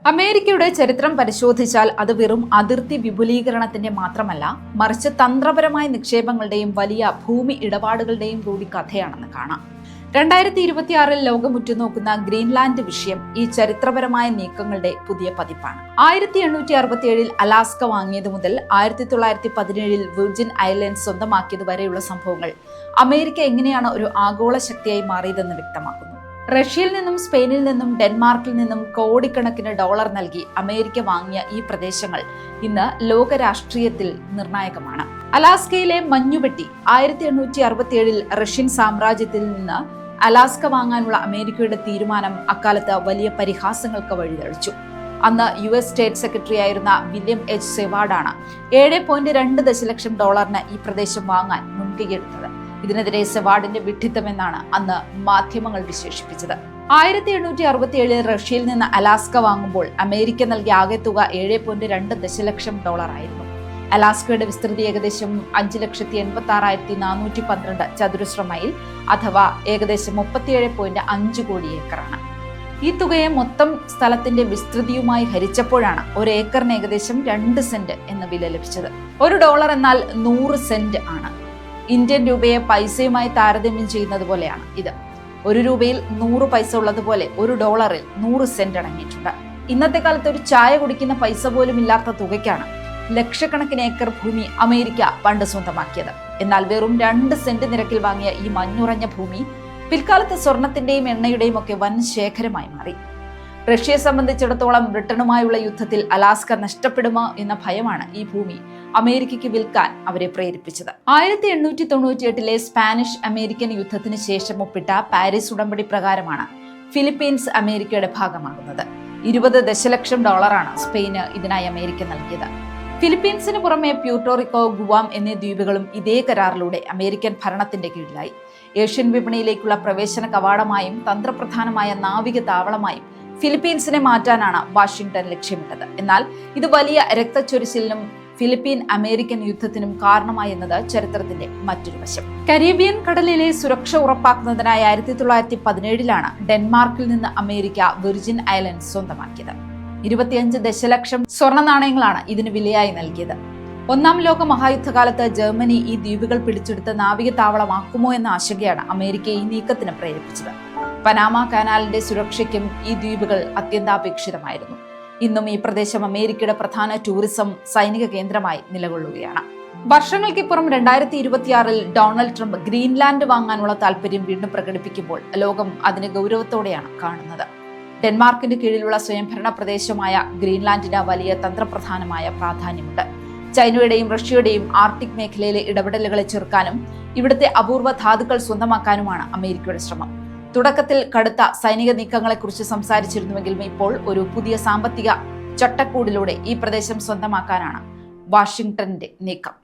അമേരിക്കയുടെ ചരിത്രം പരിശോധിച്ചാൽ അത് വെറും അതിർത്തി വിപുലീകരണത്തിന്റെ മാത്രമല്ല, മറിച്ച് തന്ത്രപരമായ നിക്ഷേപങ്ങളുടെയും വലിയ ഭൂമി ഇടപാടുകളുടെയും കൂടി കഥയാണെന്ന് കാണാം. 2026 ലോകം ഉറ്റുനോക്കുന്ന ഗ്രീൻലാൻഡ് വിഷയം ഈ ചരിത്രപരമായ നീക്കങ്ങളുടെ പുതിയ പതിപ്പാണ്. 1867 അലാസ്ക വാങ്ങിയത് മുതൽ 1917 വിർജിൻ ഐലൻഡ്സ് സ്വന്തമാക്കിയത് വരെയുള്ള സംഭവങ്ങൾ അമേരിക്ക എങ്ങനെയാണ് ഒരു ആഗോള ശക്തിയായി മാറിയതെന്ന് വ്യക്തമാക്കുന്നു. റഷ്യയിൽ നിന്നും സ്പെയിനിൽ നിന്നും ഡെൻമാർക്കിൽ നിന്നും കോടിക്കണക്കിന് ഡോളർ നൽകി അമേരിക്ക വാങ്ങിയ ഈ പ്രദേശങ്ങൾ ഇന്ന് ലോക രാഷ്ട്രീയത്തിൽ നിർണായകമാണ്. അലാസ്കയിലെ മഞ്ഞുപെട്ടി 1867 റഷ്യൻ സാമ്രാജ്യത്തിൽ നിന്ന് അലാസ്ക വാങ്ങാനുള്ള അമേരിക്കയുടെ തീരുമാനം അക്കാലത്ത് വലിയ പരിഹാസങ്ങൾക്ക് വഴിതെളിച്ചു. അന്ന് US സ്റ്റേറ്റ് സെക്രട്ടറി ആയിരുന്ന വില്യം എച്ച് സെവാർഡാണ് 7.2 ദശലക്ഷം ഡോളറിന് ഈ പ്രദേശം വാങ്ങാൻ മുൻകൈയെടുത്തത്. ഇതിനെതിരെ സെവാർഡിന്റെ വിഡ്ഢിത്തമെന്നാണ് അന്ന് മാധ്യമങ്ങൾ വിശേഷിപ്പിച്ചത്. 1867 റഷ്യയിൽ നിന്ന് അലാസ്ക വാങ്ങുമ്പോൾ അമേരിക്ക നൽകിയ ആകെ തുക 7.2 ദശലക്ഷം ഡോളർ ആയിരുന്നു. അലാസ്കയുടെ വിസ്തൃതി ഏകദേശം 5,86,412 ചതുരശ്ര മൈൽ അഥവാ ഏകദേശം 37.5 കോടി ഏക്കറാണ്. ഈ തുകയെ മൊത്തം സ്ഥലത്തിന്റെ വിസ്തൃതിയുമായി ഹരിച്ചപ്പോഴാണ് ഒരു ഏക്കറിന് ഏകദേശം 2 സെന്റ് എന്ന വില ലഭിച്ചത്. $1 എന്നാൽ 100 സെന്റ് ആണ്. ഇന്ത്യൻ രൂപയെ പൈസയുമായി താരതമ്യം ചെയ്യുന്നത് പോലെയാണ് ഇത്. 1 രൂപയിൽ 100 പൈസ ഉള്ളതുപോലെ $1 100 സെന്റ് അടങ്ങിയിട്ടുണ്ട്. ഇന്നത്തെ കാലത്ത് ഒരു ചായ കുടിക്കുന്ന പൈസ പോലും ഇല്ലാത്ത തുകയ്ക്കാണ് ലക്ഷക്കണക്കിന് ഏക്കർ ഭൂമി അമേരിക്ക പണ്ട് സ്വന്തമാക്കിയത്. എന്നാൽ വെറും 2 സെന്റ് നിരക്കിൽ വാങ്ങിയ ഈ മഞ്ഞുറഞ്ഞ ഭൂമി പിൽക്കാലത്ത് സ്വർണത്തിന്റെയും എണ്ണയുടെയും ഒക്കെ വൻ ശേഖരമായി മാറി. റഷ്യയെ സംബന്ധിച്ചിടത്തോളം ബ്രിട്ടനുമായുള്ള യുദ്ധത്തിൽ അലാസ്ക നഷ്ടപ്പെടുമോ എന്ന ഭയമാണ് ഈ ഭൂമി അമേരിക്കയ്ക്ക് വിൽക്കാൻ അവരെ പ്രേരിപ്പിച്ചത്. 1898 സ്പാനിഷ് അമേരിക്കൻ യുദ്ധത്തിന് ശേഷം ഒപ്പിട്ട പാരീസ് ഉടമ്പടി പ്രകാരമാണ് ഫിലിപ്പീൻസ് അമേരിക്കയുടെ ഭാഗമാകുന്നത്. 20 ദശലക്ഷം ഡോളറാണ് സ്പെയിന് ഇതിനായി അമേരിക്ക നൽകിയത്. ഫിലിപ്പീൻസിന് പുറമെ പ്യൂർട്ടോറിക്കോ, ഗുവാം എന്നീ ദ്വീപുകളും ഇതേ കരാറിലൂടെ അമേരിക്കൻ ഭരണത്തിന്റെ കീഴിലായി. ഏഷ്യൻ വിപണിയിലേക്കുള്ള പ്രവേശന കവാടമായും തന്ത്രപ്രധാനമായ നാവിക താവളമായും ഫിലിപ്പീൻസിനെ മാറ്റാനാണ് വാഷിംഗ്ടൺ ലക്ഷ്യമിട്ടത്. എന്നാൽ ഇത് വലിയ രക്തച്ചൊരിച്ചിലിനും ഫിലിപ്പീൻ അമേരിക്കൻ യുദ്ധത്തിനും കാരണമായി എന്നത് ചരിത്രത്തിന്റെ മറ്റൊരു വശം. കരീബിയൻ കടലിലെ സുരക്ഷ ഉറപ്പാക്കുന്നതിനായി 1917 ഡെൻമാർക്കിൽ നിന്ന് അമേരിക്ക വിർജിൻ ഐലൻഡ്സ് സ്വന്തമാക്കിയത്. 25 ദശലക്ഷം സ്വർണ്ണ നാണയങ്ങളാണ് ഇതിന് വിലയായി നൽകിയത്. 1-ാം ലോക മഹായുദ്ധകാലത്ത് ജർമ്മനി ഈ ദ്വീപുകൾ പിടിച്ചെടുത്ത് നാവിക താവളമാക്കുമോ എന്ന ആശങ്കയാണ് അമേരിക്കയെ ഈ നീക്കത്തിന് പ്രേരിപ്പിച്ചത്. പനാമ കനാലിന്റെ സുരക്ഷയ്ക്കും ഈ ദ്വീപുകൾ അത്യന്താപേക്ഷിതമായിരുന്നു. ഇന്നും ഈ പ്രദേശം അമേരിക്കയുടെ പ്രധാന ടൂറിസം സൈനിക കേന്ദ്രമായി നിലകൊള്ളുകയാണ്. വർഷങ്ങൾക്കിപ്പുറം 2026 ഡൊണാൾഡ് ട്രംപ് ഗ്രീൻലാൻഡ് വാങ്ങാനുള്ള താല്പര്യം വീണ്ടും പ്രകടിപ്പിക്കുമ്പോൾ ലോകം അതിനെ ഗൗരവത്തോടെയാണ് കാണുന്നത്. ഡെൻമാർക്കിന്റെ കീഴിലുള്ള സ്വയംഭരണ പ്രദേശമായ ഗ്രീൻലാൻഡിന് വലിയ തന്ത്രപ്രധാനമായ പ്രാധാന്യമുണ്ട്. ചൈനയുടെയും റഷ്യയുടെയും ആർട്ടിക് മേഖലയിലെ ഇടപെടലുകളെ ചെറുക്കാനും ഇവിടുത്തെ അപൂർവ ധാതുക്കൾ സ്വന്തമാക്കാനുമാണ് അമേരിക്കയുടെ ശ്രമം. തുടക്കത്തിൽ കടുത്ത സൈനിക നീക്കങ്ങളെക്കുറിച്ച് സംസാരിച്ചിരുന്നുവെങ്കിലും ഇപ്പോൾ ഒരു പുതിയ സാമ്പത്തിക ചട്ടക്കൂടിലൂടെ ഈ പ്രദേശം സ്വന്തമാക്കാനാണ് വാഷിംഗ്ടണിന്റെ നീക്കം.